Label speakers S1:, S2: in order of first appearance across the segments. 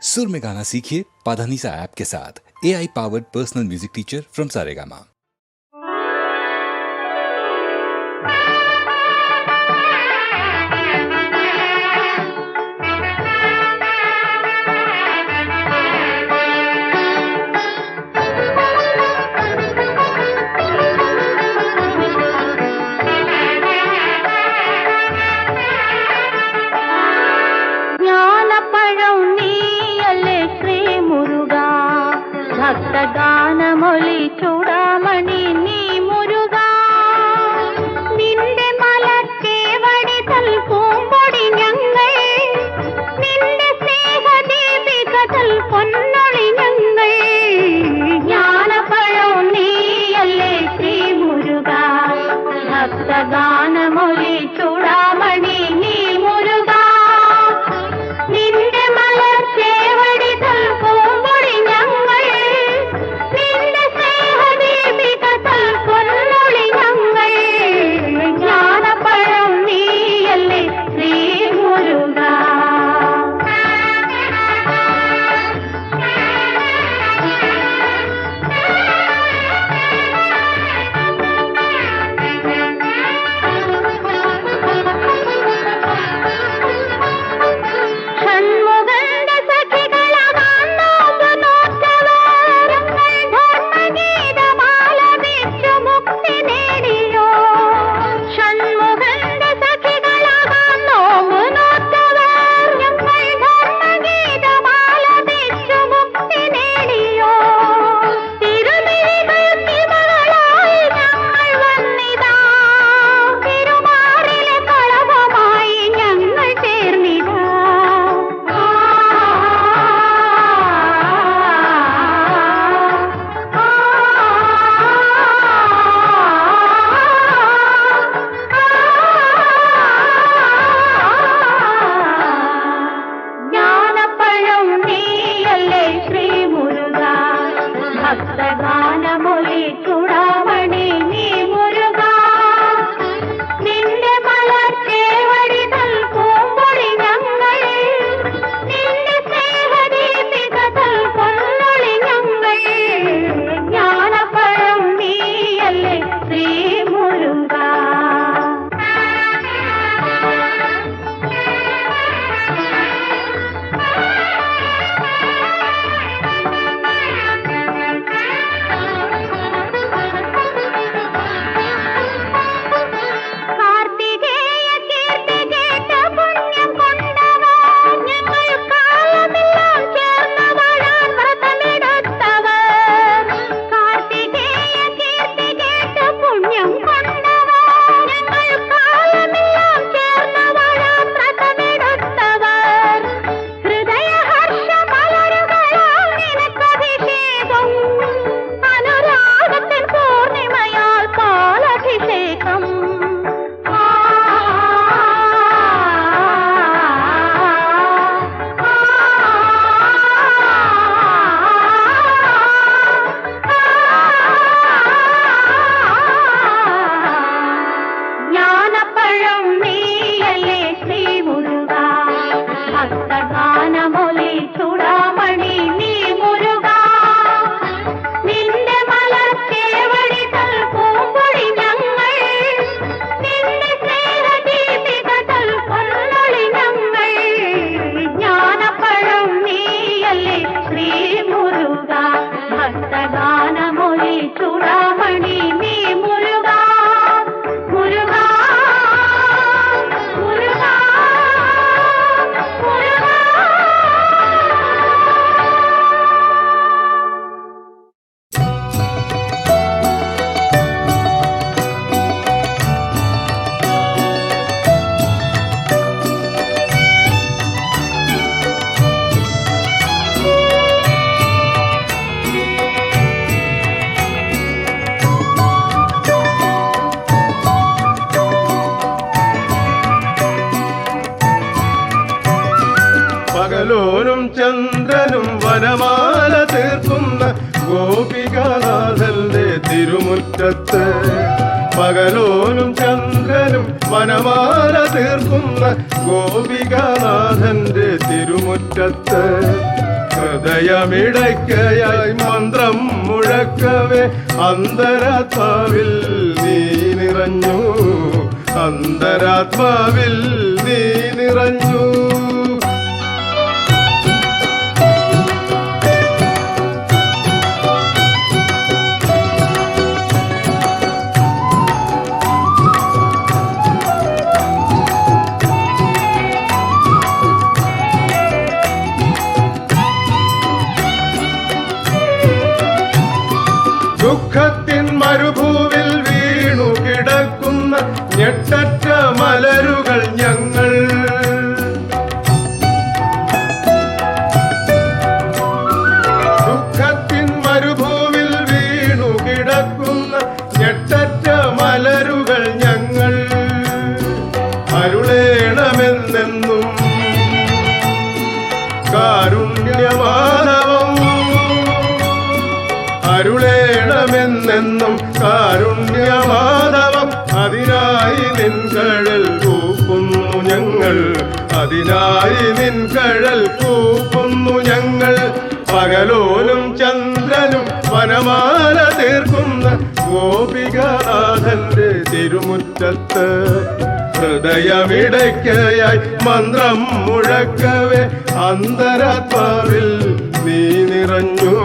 S1: सुर में गाना सीखिए पाधानीसा ऐप के साथ। AI powered personal music teacher from Saregama.
S2: ഭക്തഗാനമൊലി ചൂടാമണി നീ മുരുക നിന്റെ മലർക്കേവടി തൽപൂമ്പൊടി ഞങ്ങൾ നിന്റെ സ്നേഹദീപികതൽ പൊന്നൊളി ഞങ്ങൾ ജ്ഞാനപഴം നീയല്ലേ ശ്രീ മുരുക ഭക്തഗാനമൊലി ചൂടാമണി നീ മുരുക നിന്റെ മലർക്കേവടി തൽപൂമ്പൊടി ഞങ്ങൾ ഭക്തഗാനമൊലി ചൂടാമണി നീ മുരുക നിന്റെ മലർക്കേവടി തൽപൂമ്പൊടി ഞങ്ങൾ നിന്റെ സ്നേഹദീപികതൽ പൊന്നൊളി ഞങ്ങൾ ജ്ഞാനപഴം നീയല്ലേ ശ്രീ മുരുക ഭക്തഗാനമൊലി ചൂടാമണി നീ മുരുക നിന്റെ മലർക്കേവടി തൽപൂമ്പൊടി ഞങ്ങൾ നിന്റെ സ്നേഹദീപികതൽ പൊന്നൊളി ഞങ്ങൾ ജ്ഞാനപഴം നീയല്ലേ ശ്രീ മുരുക ഭക്തഗാനമൊലി ചൂടാമണി നീ മുരുക മുരുക
S3: പകലോനും ചന്ദ്രനും വനമാല തീർക്കുന്ന ഗോപികാനാഥന്റെ തിരുമുറ്റത്ത് പകലോനും ചന്ദ്രനും വനമാല തീർക്കുന്ന ഗോപികാനാഥന്റെ തിരുമുറ്റത്ത് ഹൃദയമിടയ്ക്കയായി മന്ത്രം മുഴക്കവേ അന്തരാത്മാവിൽ നീ നിറഞ്ഞു, അന്തരാത്മാവിൽ നീ നിറഞ്ഞു. ദുഃഖത്തിൻ മരുഭൂവിൽ വീണു കിടക്കുന്ന ഞെട്ടറ്റ മലരുകൾ ഞങ്ങൾ. ദുഃഖത്തിൻ മരുഭൂവിൽ വീണു കിടക്കുന്ന ഞെട്ടറ്റ മലരുകൾ ഞങ്ങൾ. അരുളേണമെന്നെന്നും കാരുണ്യമാനവം, അരുളേണമെന്നെന്നും കാരുണ്യമാനവം. അതിനായി നിൻകഴൽ കൂപ്പുന്നു ഞങ്ങൾ, അതിനായി നിൻകഴൽ കൂപ്പുന്നു ഞങ്ങൾ. പകലോനും ചന്ദ്രനും വനമാല തീർക്കുന്ന ഗോപികാനാഥന്റെ തിരുമുറ്റത്ത് ഹൃദയമിടയ്ക്കയായി മന്ത്രം മുഴക്കവേ അന്തരാത്മാവിൽ നീ നിറഞ്ഞു,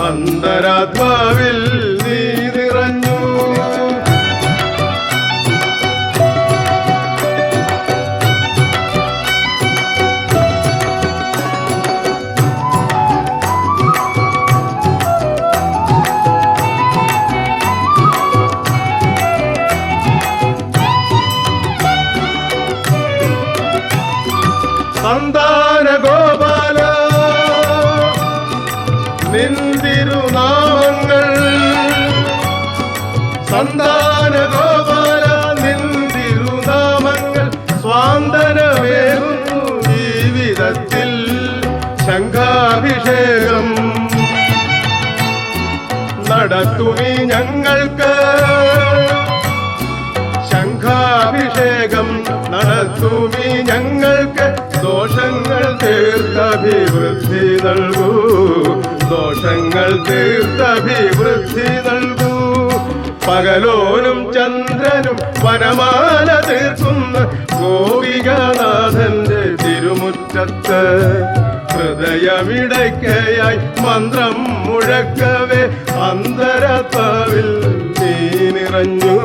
S3: അന്തരാത്മാവിൽ നീ നിറഞ്ഞു. സന്താന ഗോപാല നിന്തിരുനാമങ്ങൾ, സന്താന ഗോപാല നിന്തിരുനാമങ്ങൾ സ്വാന്തനമേകുന്നു ജീവിതത്തിൽ. ശംഖാഭിഷേകം നടത്തുമീ ഞങ്ങൾക്ക്, ശംഖാഭിഷേകം നടത്തുമീ ഞങ്ങൾക്ക്. ദോഷങ്ങൾ തീർത്തഭിവൃദ്ധി നൽകൂ, ദോഷങ്ങൾ തീർത്തഭിവൃദ്ധി നൽകൂ. പകലോനും ചന്ദ്രനും വനമാല തീർക്കുന്ന ഗോപികാനാഥന്റെ തിരുമുറ്റത്ത് ഹൃദയമിടയ്ക്കയായി മന്ത്രം മുഴക്കവേ അന്തരാത്മാവിൽ നീ നിറഞ്ഞു,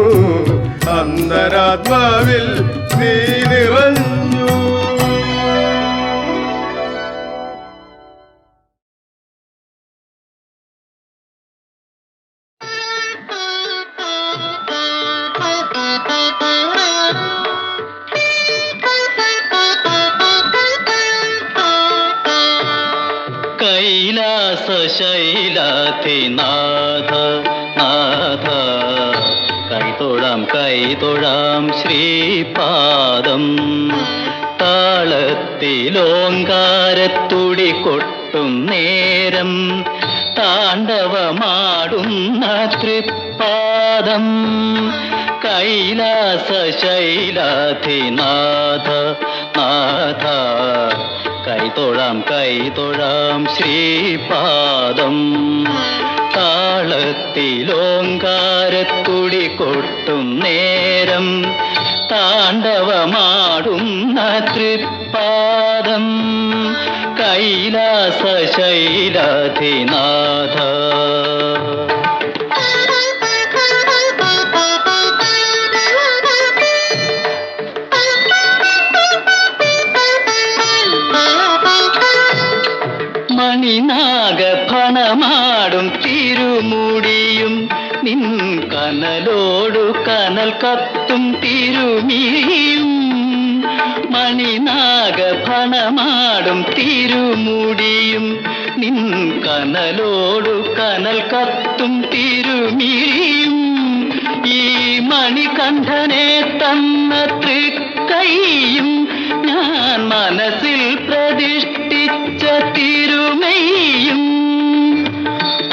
S3: അന്തരാത്മാവിൽ നീ നിറഞ്ഞു.
S4: കൈലാസശൈലാധിനാഥ നാഥ കൈതൊഴാം ശ്രീപാദം. താളത്തിലോങ്കാരത്തുടി കൊട്ടും നേരം താണ്ഡവമാടുന്ന തൃപ്പാദം. കൈലാസശൈലാധിനാഥ നാഥ കൈതൊഴാം ശ്രീപാദം. താളത്തിലോങ്കാരത്തുടി കൊട്ടും നേരം താണ്ഡവമാടുന്ന തൃപ്പാദം. കൈലാസശൈലാധിനാഥ മണിനാഗഫണമാടും തിരുമുടിയും നിൻ കനലോടു കനൽ കത്തും തിരുമിഴിയും. മണിനാഗഫണമാടും തിരുമുടിയും നിൻ കനലോടു കനൽ കത്തും തിരുമിഴിയും. ഈ മണികണ്ഠനെ തന്ന തൃക്കൈയും ഞാൻ മനസ്സിൽ പ്രതിഷ്ഠിച്ച തിരുമൈയും.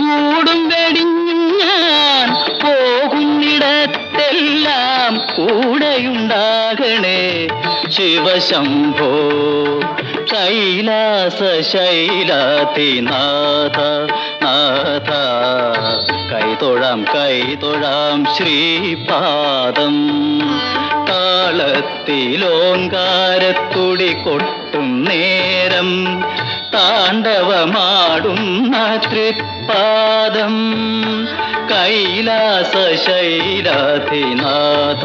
S4: കൂടും വെടിഞ്ഞും ഞാൻ പോകുന്നിടത്തെല്ലാം കൂടെയുണ്ടാകണേ ശിവശംഭോ കൈലാസ ശൈലാധിനാഥ നാഥ കൈതൊഴാം ശ്രീപാദം താളത്തിലോങ്കാരത്തുടി കൊട്ടും നേരം താണ്ഡവമാടുന്ന തൃപ്പാദം കൈലാസ ശൈലാധിനാഥ.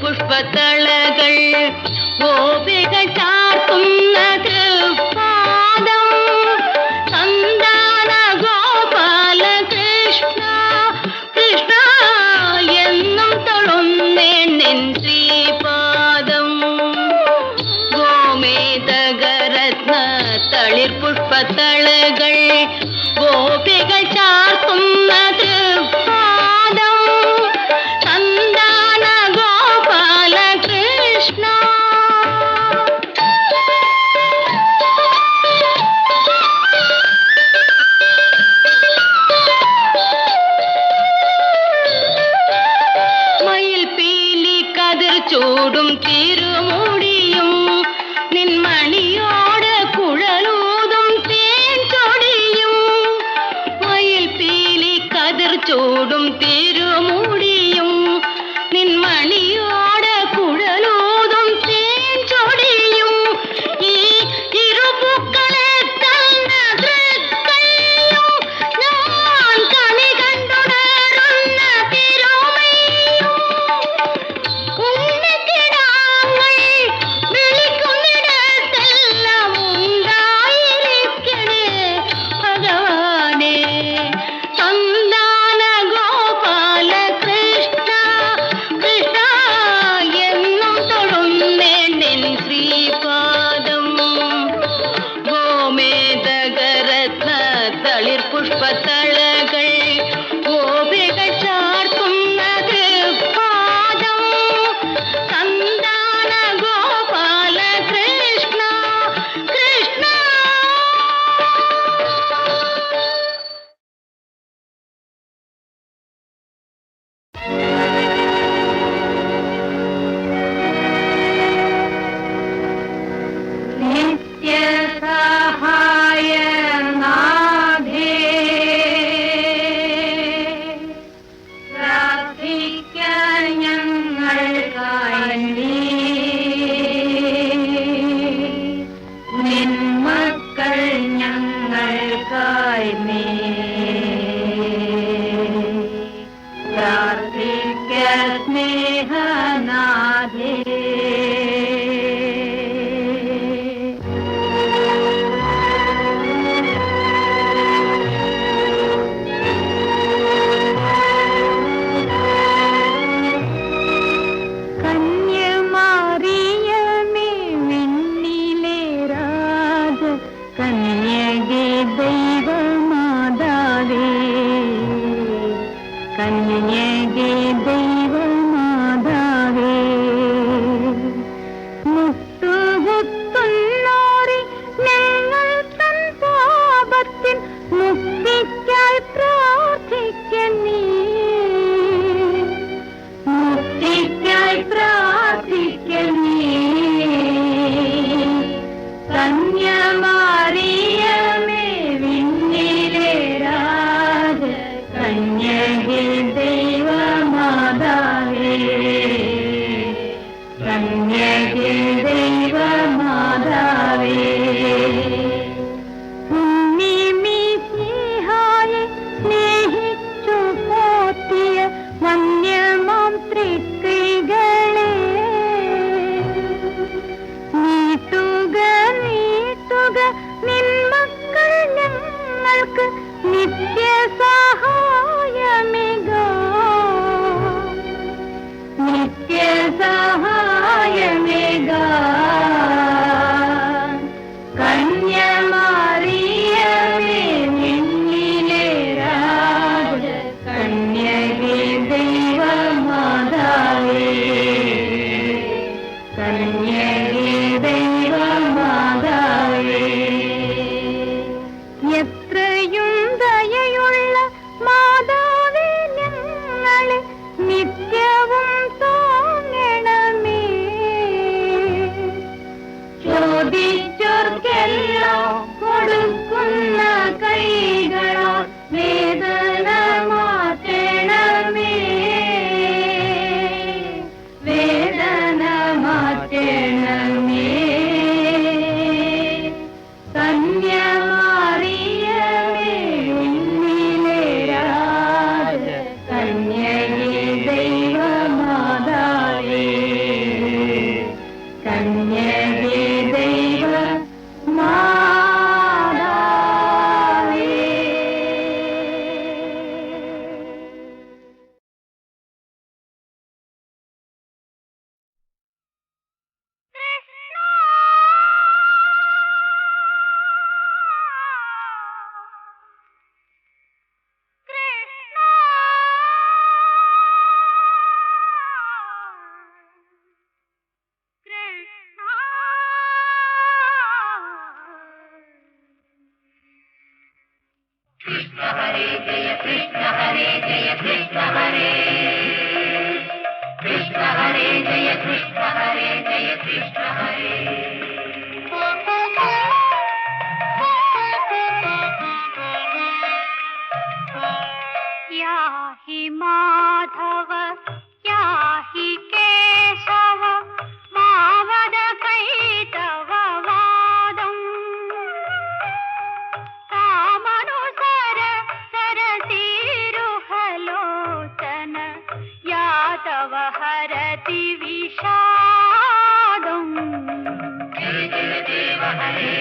S2: പുഷ്പത്തളകൾ ഗോപികൾ ചാർത്തുന്ന തൃപ്പാദം സന്താന ഗോപാല കൃഷ്ണ കൃഷ്ണ എന്നും തൊഴുന്നേൻ ശ്രീപാദം ഗോമേതകരത്ന തളിർ പുഷ്പത്തളകൾ ഗോപികൾ ചാർത്തുന്ന തൃപ്പാദം സന്താന ഗോപാല കൃഷ്ണ. മയിൽ പീലി കതിർ ചൂടും തിരുമുടിയും നിൻമണിയോട് കുഴലൂതും തേൻ ചൊടിയും മയിൽ പീലി കതിർ ചൂടും തിരുമുടിയും നിൻമണിയോട് കുഴലൂതും തേൻ ചൊടിയും ഈ ഇരുപൂക്കളെ തന്ന തൃക്കൈയും ഞാൻ കണി കണ്ടുണരുന്ന തിരുമൈയും ഉണ്ണിക്കിടാങ്ങൾ വിളിക്കുന്നിടത്തെല്ലാം ഉണ്ടായിരിക്കണേ ഭഗവാനേ സന്താന ഗോപാല കൃഷ്ണ കൃഷ്ണ എന്നും തൊഴുന്നേൻ ശ്രീപാദം ഗോമേതകരത്ന തളിർ പുഷ്പത്തളകൾ ഗോപികൾ ചാർത്തുന്ന തൃപ്പാദം സന്താന ഗോപാല കൃഷ്ണ കൃഷ്ണ. നിത്യസഹായ നാഥേ പ്രാർത്ഥിക്കാൻ ഞങ്ങൾക്കായി നീ നിൻ മക്കൾ ഞങ്ങൾക്കായി നീ പ്രാർത്ഥിക്ക സ്നേഹനാഥേ. കന്യമാറിയമേ വിണ്ണിലെ രാജ കന്യകേ ദൈവമാതാവേ കന്യകേ ദൈവമാതാവേ മുട്ടുകുത്തുന്നോറി ഞങ്ങൾ തൻ പാപത്തിൻ മുക്തിക്കായി പ്രാർത്ഥിക്കണേ മുക്തിക്കായി പ്രാർത്ഥിക്കണേ കന്യമാറിയമേ വിണ്ണിലെ രാജ കന്യകേ ദൈവമാതാവേ കന്യകേ ദൈവമാതാവേ ഉണ്ണിമിശിഹായെ സ്നേഹിച്ചു പോറ്റിയ വന്യമാം തൃക്കൈകളെ നീട്ടുക നീട്ടുക നിൻ മക്കൾ ഞങ്ങൾക്ക് നിത്യസഹായമിക हि माधव या हि केशव मावद कैतव वादम् कामनुसर सरसीरुहलोचन या तव हरति विषादम् जय जय देव हरे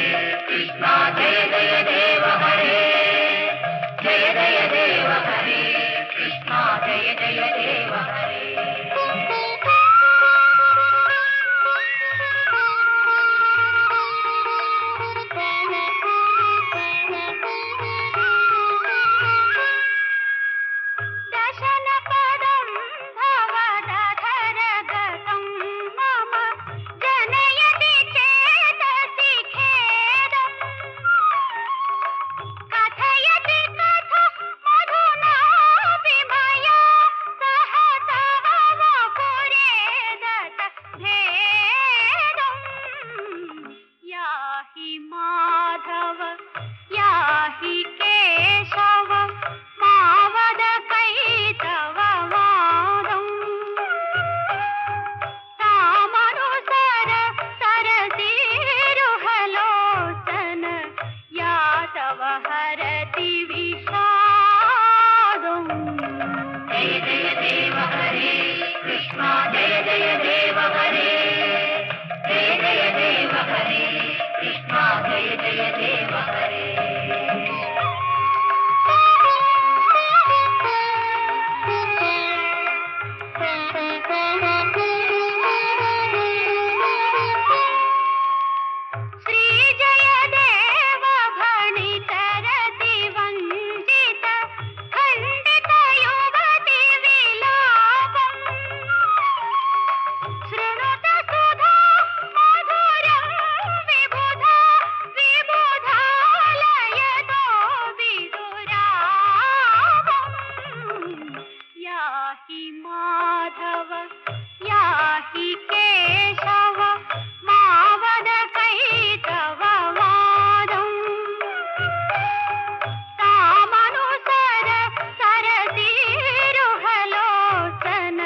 S2: कृष्णा जय जय देव हरे जय जय देव हरे कृष्णा जय जय देव हरे दशनपदं भवदधरगतं मम जनयति चेतसि खेदम् कथयति कथ मधुनापि मया सह तव वपुरेदत भेदम् या हि माधव या हि केशव मावद कैतव वादम् तामनुसर सरसीरुहलोचन या तव हरति विषादम् जय जय देव हरे कृष्णा जय जय देव हरे जय जय देव हरे कृष्णा जय जय देव हरे श्री जय देव भणित रति वंदित खंडित युवति विलापम् शृणुत सुधा मधुरं विबुधा विबुधालयतो विदुरावम् या हि माधव या हि केशव मावद कैतव वादम् तामनुसर सरसीरुहलोचन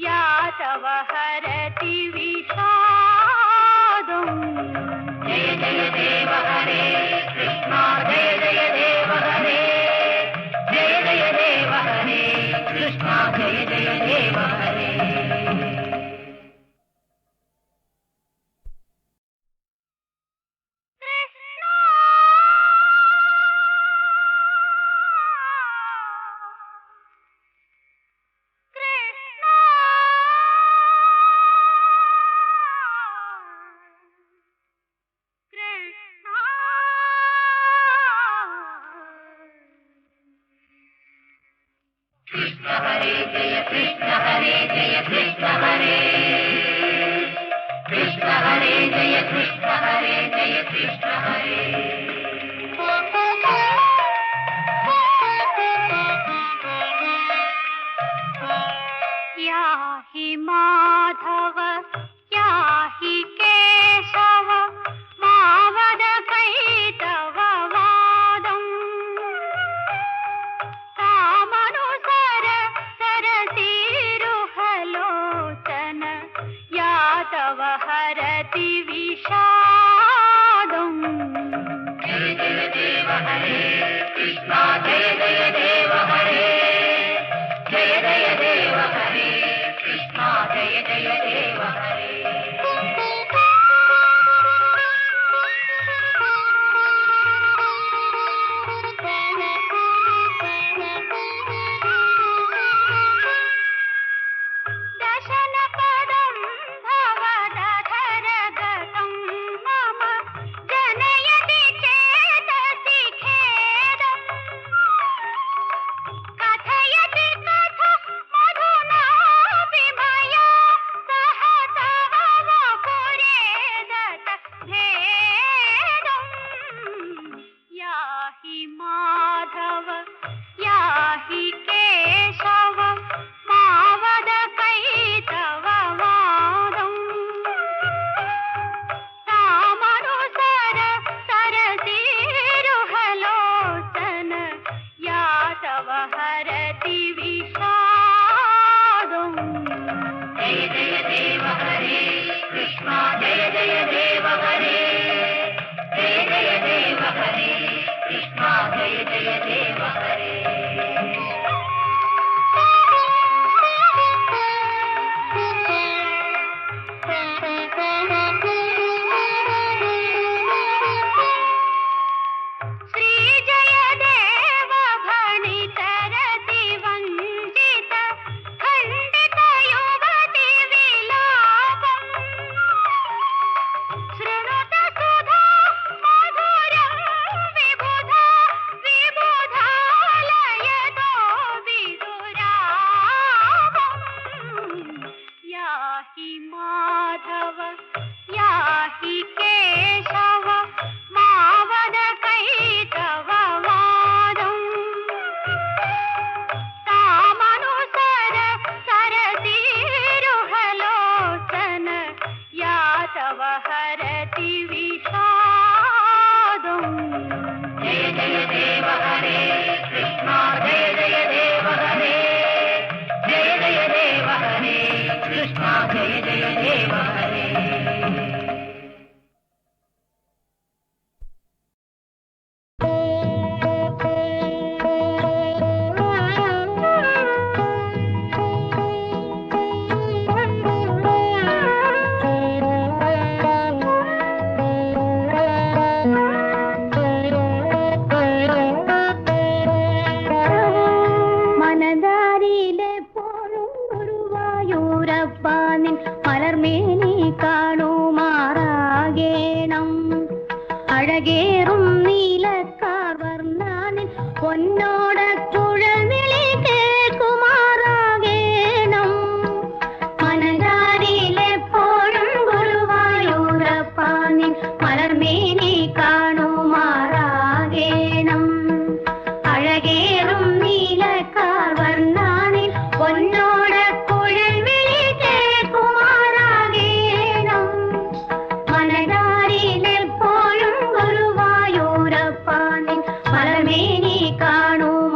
S2: या तव हरति विषादम् जय जय देव हरे कृष्णा जय जय देव हरे जय जय देव हरे कृष्णा जय जय देव हरे कृष्ण हरे जय कृष्ण हरे जय कृष्ण हरे कृष्ण हरे जय कृष्ण हरे जय कृष्ण हरे या हि माधव या हि केशव मावद कैतव वादम् कामनुसर सरसीरुहलोचन या तव हरति विषादम् जय जय देव हरे कृष्णा जय जय देव हरे जय जय देव हरे कृष्णा जय जय देव हरे दशनपदं भवदधरगतं
S5: മലർമേനി കാണുമാറാകേണം. അഴകേറും നീലക്കാർ വർണ്ണാനിൻ പൊന്നോട കുഴൽവിളി കേൾക്കുമാറാകേണം. മനതാരിലെപ്പോഴും ഗുരുവായൂരപ്പാനിൻ മലർമേനി കാണുമാറാകേണം. അഴകേറും നീലക്കാർ വർണ്ണാനിൻ പൊന്നോട കുഴൽവിളി കേൾക്കുമാറാകേണം. മനതാരിലെപ്പോഴും ഗുരുവായൂരപ്പാനിൻ മലർമേനി കാണും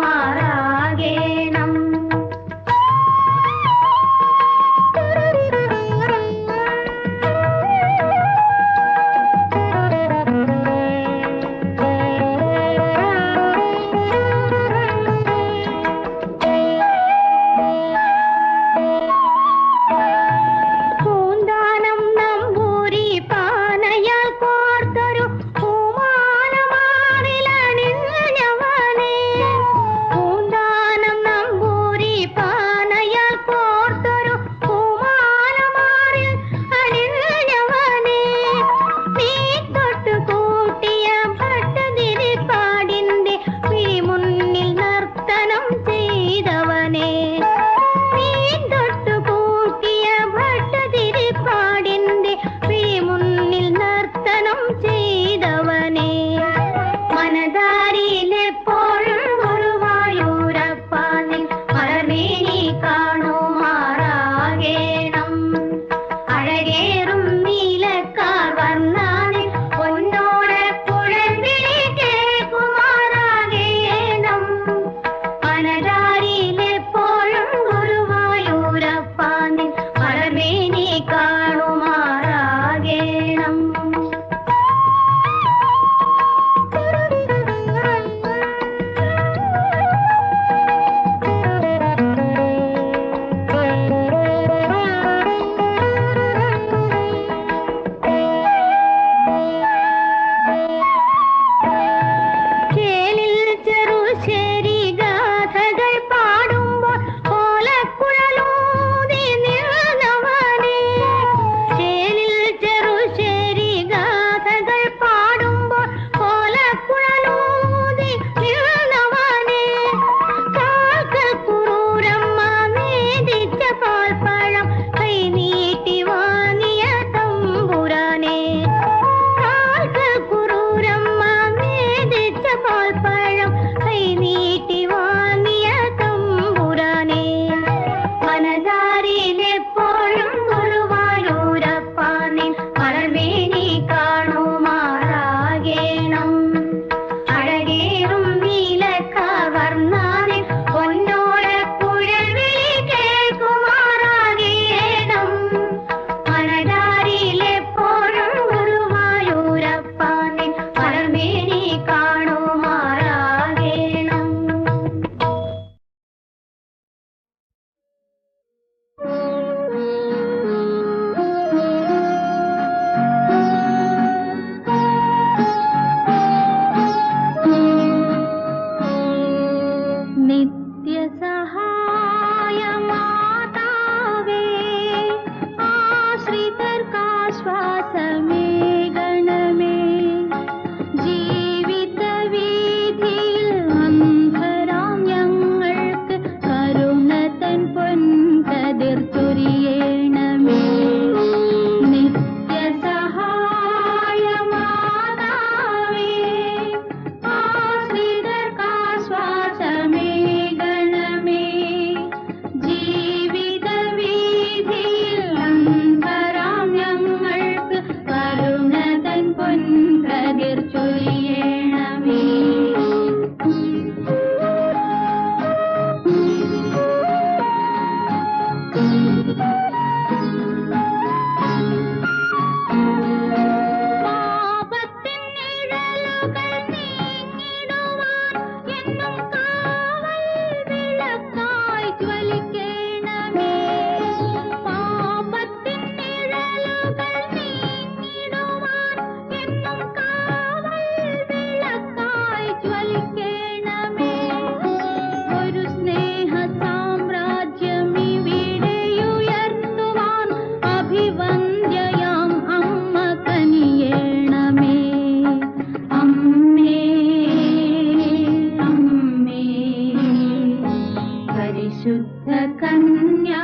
S5: കന്യാമറിയമേ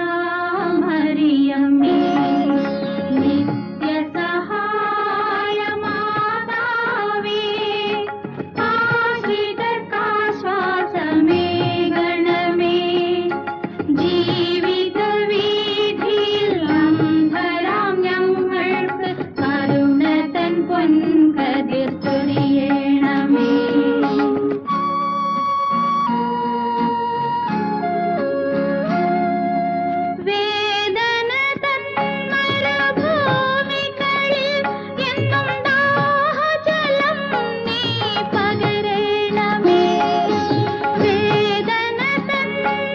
S5: നിത്യസഹായമാതാവേ ആശ്രിതർക്കാശ്വാസമേ ഗണമേ ജീവിത വീഥിയിൽ അന്ധരാം ഞങ്ങൾക്ക് കരുണ തൻ പൊൻകതിർ ചൊരിയണമേ. വേദന തൻ മരുഭൂമികളിൽ എന്നും ദാഹജലം നീ പകരണമേ. വേദന തൻ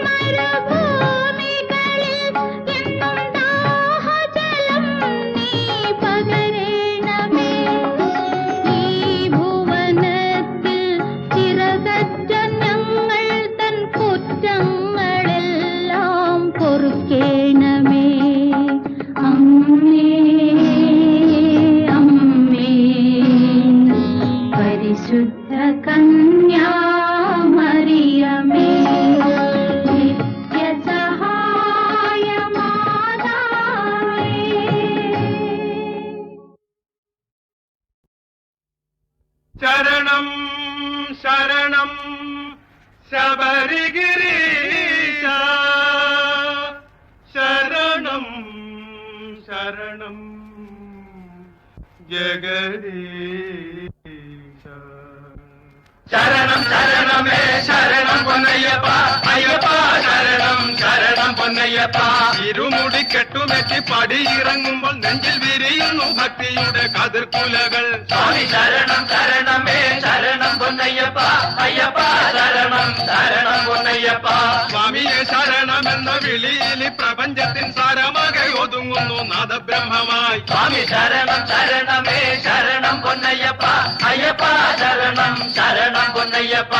S5: മരുഭൂമികളിൽ എന്നും ദാഹജലം നീ പകരണമേ. ഈ ഭുവനത്തിൽ ചിറകറ്റ ഞങ്ങൾ തൻ കുറ്റങ്ങളെല്ലാം പൊറുക്കേണമേ. അമ്മേ അമ്മേ പരിശുദ്ധ കന്യാമറിയമേ നിത്യസഹായമാതാവേ.
S3: ശരണം ശരണം ശബരിഗിരീശ ശരണം ശരണം ജഗദീശ. ശരണം ശരണമേ ശരണം പൊന്നയ്യപ്പ അയ്യപ്പ ശരണം ശരണം പൊന്നയ്യപ്പ. ഇരുമുടി കെട്ടുമെറ്റി പടിയിറങ്ങുമ്പോൾ നെഞ്ചിൽ വിരിയുന്നു ഭക്തിയുടെ കതിർക്കുലകൾ. സ്വാമി ശരണം ശരണമേ ശരണം പൊന്നയ്യപ്പ അയ്യപ്പ ശരണം ശരണം പൊന്നയ്യപ്പ. സ്വാമിയെ ശരണമെന്ന വിളിയിൽ പ്രപഞ്ചത്തിൻ സാരമാകെ ഒതുങ്ങുന്നു നാദബ്രഹ്മമായി. സ്വാമി ശരണം ശരണമേ ശരണം പൊന്നയ്യപ്പ അയ്യപ്പ ശരണം ശരണം പൊന്നയ്യപ്പ.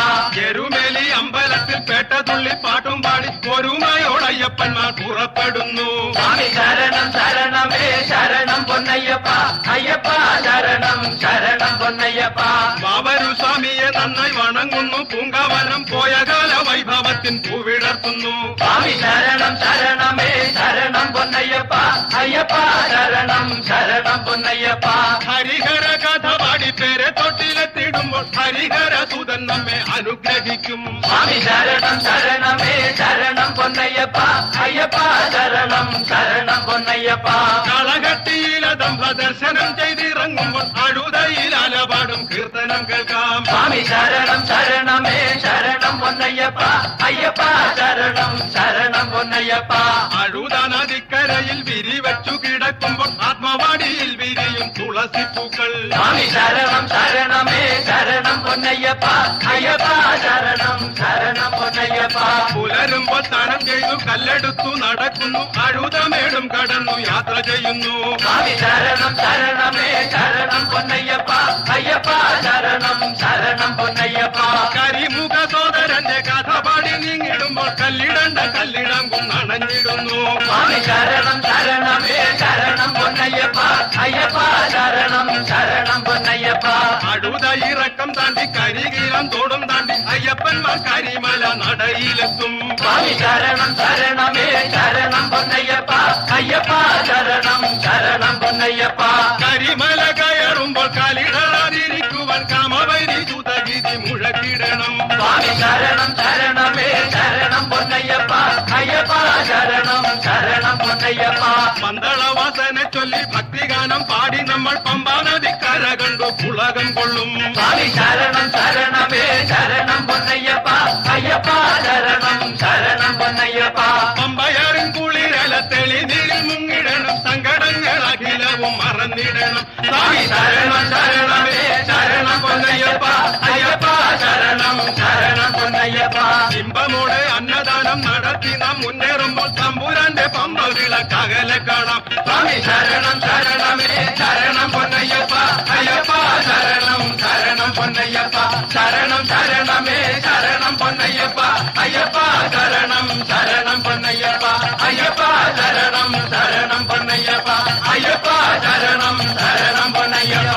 S3: എരുമേലി അമ്പലത്തിൽ പേട്ടതുള്ളി പാട്ടും പാടി ഒരുമയോടയ്യപ്പന്മാർ പുറപ്പെടുന്നു. സ്വാമി ശരണം ശരണമേ ശരണം പൊന്നയ്യപ്പ അയ്യപ്പ ശരണം ശരണം പൊന്നയ്യപ്പ. ബാബരു സ്വാമിയെ നന്നായി വണങ്ങുന്നു പൂങ്കാവനം പോയ കാല വൈഭവത്തിൻ പൂവിടർത്തുന്നു. സ്വാമി ശരണം ശരണമേ ശരണം പൊന്നയ്യപ്പ അയ്യപ്പ ശരണം ശരണം പൊന്നയ്യപ്പ. ഹരിഹര കഥ പാടി പേരെ തൊട്ടിലെത്തിടുമ്പോൾ ഹരിഹര സുതൻ നമ്മെ അനുഗ്രഹിക്കും. സ്വാമി ശരണം ശരണമേ ശരണം പൊന്നയ്യപ്പ അയ്യപ്പ ശരണം ശരണം പൊന്നയ്യപ്പ. കളകട്ടിയിലതം പ്രദർശനം ചെയ്തിറങ്ങുമ്പോൾ അഴുതയിൽ അലപാടും കീർത്തനം കേൾക്കാം. സ്വാമി ശരണം ശരണമേ ശരണം പൊന്നയ്യപ്പ അയ്യപ്പ ശരണം ശരണം പൊന്നയ്യപ്പ. അഴുത നദിക്കരയിൽ വിരിവച്ചു കിടക്കുമ്പോൾ ആത്മവാടിയിൽ വിരിയും തുളസിപ്പൂക്കൾ. സ്വാമി ശരണം ശരണമേ ശരണം പൊന്നയ്യപ്പ അയ്യപ്പ ശരണം ശരണം പൊന്നയ്യപ്പ. പുലരുമ്പോൾ സ്നാനം ചെയ്തു കല്ലെടുത്തു നടക്കുന്നു അഴുതമേടും കടന്നു യാത്ര ചെയ്യുന്നു. സ്വാമി ശരണം ശരണമേ ശരണം പൊന്നയ്യപ്പ അയ്യപ്പ ശരണം ശരണം പൊന്നയ്യപ്പ. കരിമുഖ സോദരന്റെ കഥ പാടി നീങ്ങിടുമ്പോൾ കല്ലിടണ്ട കല്ലിടം കുന്നണഞ്ഞിടുന്നു. സ്വാമി ശരണം ശരണമേ ശരണം പൊന്നയ്യപ്പ അയ്യപ്പ ശരണം ശരണം പൊന്നയ്യപ്പ. അഴുത ഇറക്കം താണ്ടി കരികീരം തോടും താണ്ടി അയ്യപ്പന്മാർ കരിമല നടയിലെത്തും. സ്വാമി ശരണം ശരണമേ ശരണം പൊന്നയ്യപ്പ അയ്യപ്പ ശരണം ശരണം പൊന്നയ്യപ്പ. കരിമല കയറുമ്പോൾ കാലിടറാതിരിക്കുവാൻ കാമവൈരി ചുതഗിരി മുഴക്കിടണം. സ്വാമി ശരണം ശരണമേ ശരണം പൊന്നയ്യപ്പ അയ്യപ്പ ശരണം ശരണം പൊന്നയ്യപ്പ. മന്ദളവാസനെ ചൊല്ലി ഭക്തിഗാനം പാടി നമ്മൾ പമ്പാ നദിക്കര കണ്ടു പുളകം കൊള്ളും. സ്വാമി ശരണം ശരണമേ ശരണം പൊന്നയ്യപ്പ അയ്യപ്പ ശരണം ശരണം പൊന്നയ്യപ്പ. പമ്പയറും കുളിരല തെളിനീരിൽ മുങ്ങിടണം സങ്കടങ്ങൾ അഖിലവും മറന്നിടണം. സ്വാമി ശരണം ശരണമേ ശരണം പൊന്നയ്യപ്പ അയ്യപ്പ ശരണം ശരണം പൊന്നയ്യപ്പ. ഇമ്പമോടെ അന്നദാനം നടത്തി നാം മുന്നേറുമ്പോൾ തമ്പുരാന്റെ പമ്പ വിളക്കകലെ കാണാം. സ്വാമി ശരണം ശരണമേ ശരണം പൊന്നയ്യപ്പ അയ്യപ്പ ശരണം ശരണം പൊന്നയ്യപ്പ. ശരണം ശരണമേ ശരണം പൊന്നയ്യപ്പ അയ്യപ്പ ശരണം ശരണം പൊന്നയ്യപ്പ അയ്യപ്പ ശരണം ശരണം പൊന്നയ്യപ്പ അയ്യപ്പ ശരണം ശരണം പൊന്നയ്യപ്പ.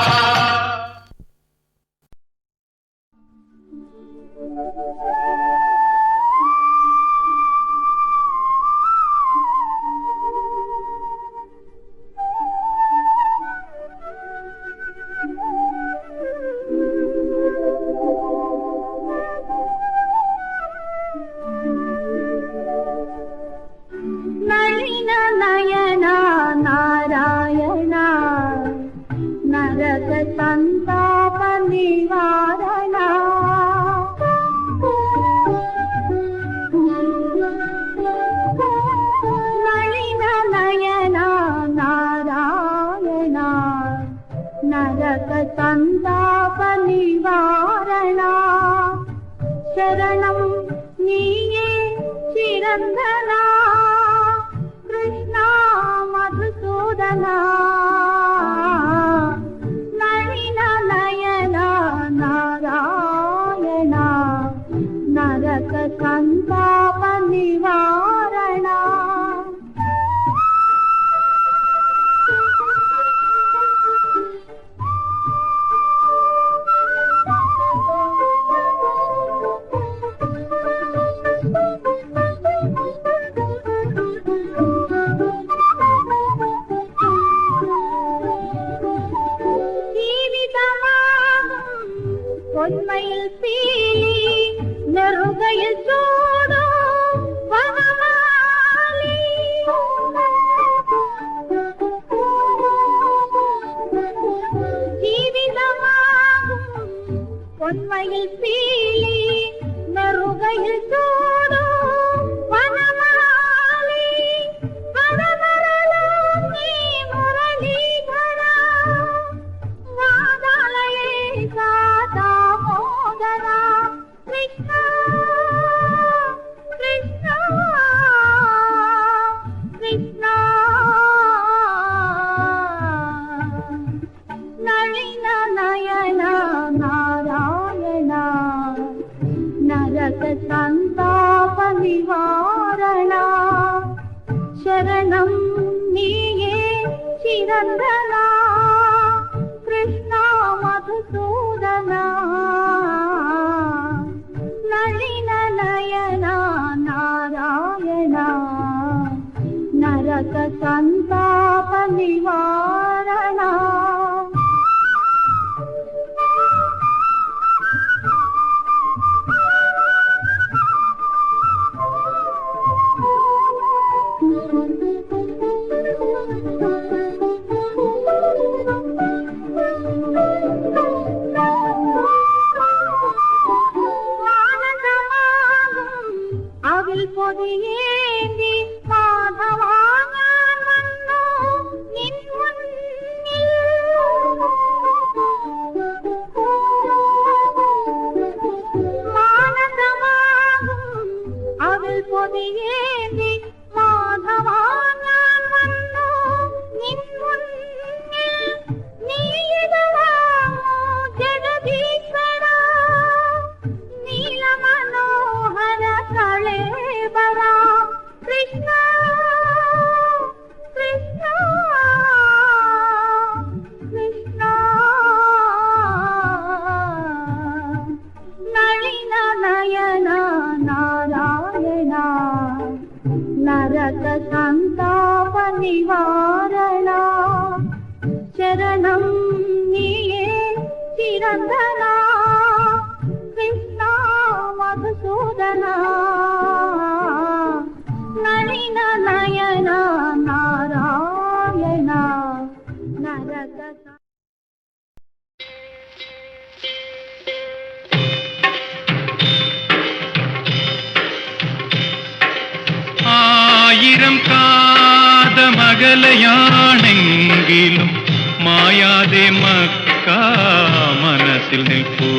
S5: ശരണം നീയേ ചിരന്തന കൃഷ്ണ മധുസൂദന നളിന നയന നാരായണ നരക സന്താപ നിവാരണ പൊന്മയിൽ പീലി നെറുകയിൽ ചൂടോ വനമാലി ജീവിതമാകും പൊന്മയിൽ പീലി നെറുകയിൽ ചൂടോ വനമാലി വനമരളി മുരളീധര വാദാലയേ മോദന കൃഷ്ണ കൃഷ്ണ കൃഷ്ണ നളിന നയന നാരായണ നരക സന്താപ നിവാരണ ശരണം നീയേ ചിരന്തന കൃഷ്ണ മധുസൂദന നളിന നയന നാരായണ നരക സന്താപ നിവാരണ അവിൽ പൊതിയേന്തി മാധവാങ്ങാൻ വന്നു നിൻ മുന്നിൽ മാനസമാകും അവിൽ പൊതിയേന്തി മാധവാങ്ങാൻ വന്നു നിൻ മുന്നിൽ നീയിടവാങ്ങൂ ജഗദീശ്വര നീലമനോഹര കളേബര കൃഷ്ണ കൃഷ്ണ കൃഷ്ണ നളിന നയന നാരായണ നരക സന്താപ നിവാരണ ശരണം നീയേ ചിരന്തന കൃഷ്ണ മധുസൂദന നളിന നയന നാരായണ നരക
S3: ആയിരം കാതമകലയാണെങ്കിലും മായാതെ മക്ക മനസ്സിൽ നിൽപ്പൂ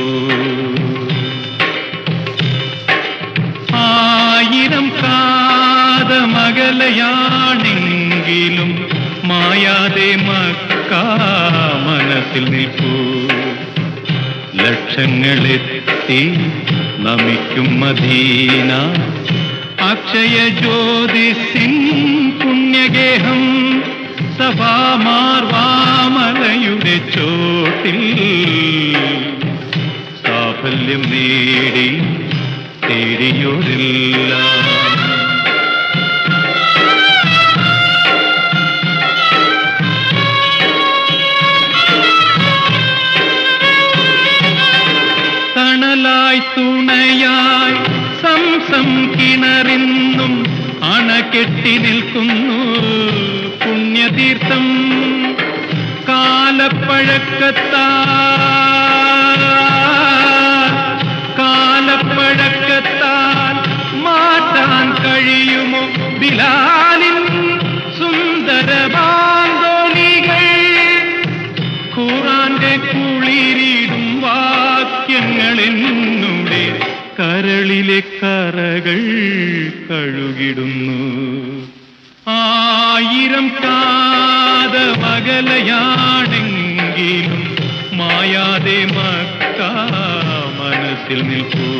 S3: ആയിരം കാതമകലയാണെങ്കിലും മായാതെ മക്ക മനസ്സിൽ നിൽപ്പൂ ലക്ഷങ്ങളെത്തി നമിക്കും മദീന അക്ഷയ ജ്യോതിസിൻ പുണ്യഗേഹം സഭാമാർവാമലയുടെ ചോട്ടിൽ സാഫല്യം നേടി തേടിയോരില്ല തണലായി തുണയായി സംസം കിണറിന്നും അണകെട്ടി നിൽക്കുന്നു പുണ്യതീർത്ഥം കാലപ്പഴക്കത്താൽ മാറ്റാൻ കഴിയുമോ ബിലാലിൻ സുന്ദര ബാന്തോലികൾ ഖുർആന്റെ കുളിരിടും വാക്യങ്ങൾ എന്നുടെ കരൾ അതിലെ കറകൾ കഴുകിടുന്നു. 1000 കാതമകലയാണെങ്കിലും മായാതെ മക്ക മനസ്സിൽ നിൽക്കൂ.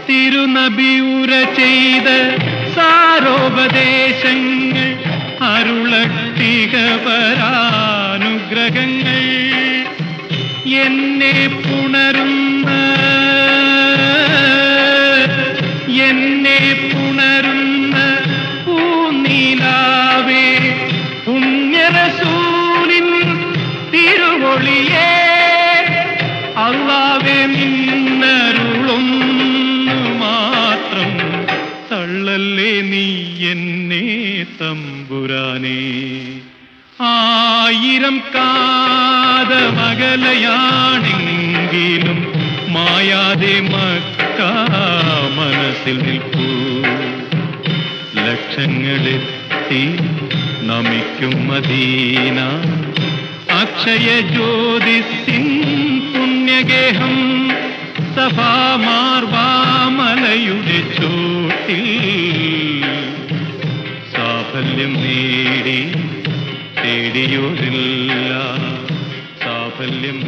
S3: തിരുനബി ഉര ചെയ്ത സാരോപദേശങ്ങൾ, അരുളട്ടികപരാനുഗ്രഹങ്ങൾ എന്നെ പുണരുന്ന പൂനീലാവേ, പുണ്യറസൂലിൻ തിരുവൊളിയേ, അല്ലാഹുവേ നിന്നരുളൊന്നു മാത്രം തള്ളല്ലേ നീ എന്നെ തമ്പുരാനേ. 1000 കാതമകലയാണെങ്കിലും മായാതെ മക്ക മനസ്സിൽ നിൽപ്പൂ. ലക്ഷങ്ങളെത്തി നമിക്കും മദീന, അക്ഷയ ജ്യോതിസിൻ പുണ്യഗേഹം, സഫാമാർവാമലയുടെ ചോട്ടിൽ സാഫല്യം നേടി തേടിയോരില്ല, സാഫല്യം